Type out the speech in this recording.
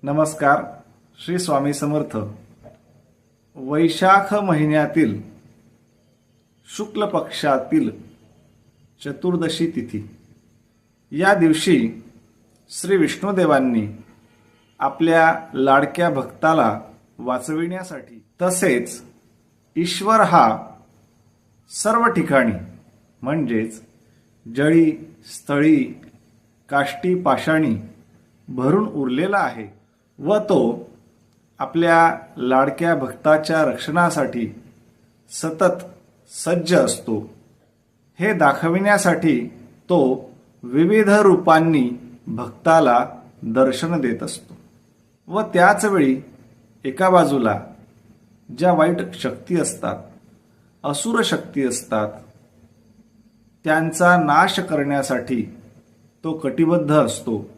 नमस्कार. श्री स्वामी समर्थ. वैशाख महिन्यातील शुक्ल पक्षातील चतुर्दशी तिथी या दिवशी श्री विष्णुदेवांनी आपल्या लाडक्या भक्ताला वाचविण्यासाठी तसेच ईश्वर हा सर्व ठिकाणी म्हणजेच जळी, स्थळी, काष्टी, पाषाणी भरून उरलेला आहे व तो आपल्या लाडक्या भक्ताच्या रक्षणासाठी सतत सज्ज असतो हे दाखविण्यासाठी तो विविध रूपांनी भक्ताला दर्शन देत असतो व त्याच वेळी एका बाजूला ज्या वाईट शक्ती असतात, असुर शक्ती असतात, त्यांचा नाश करण्यासाठी तो कटिबद्ध असतो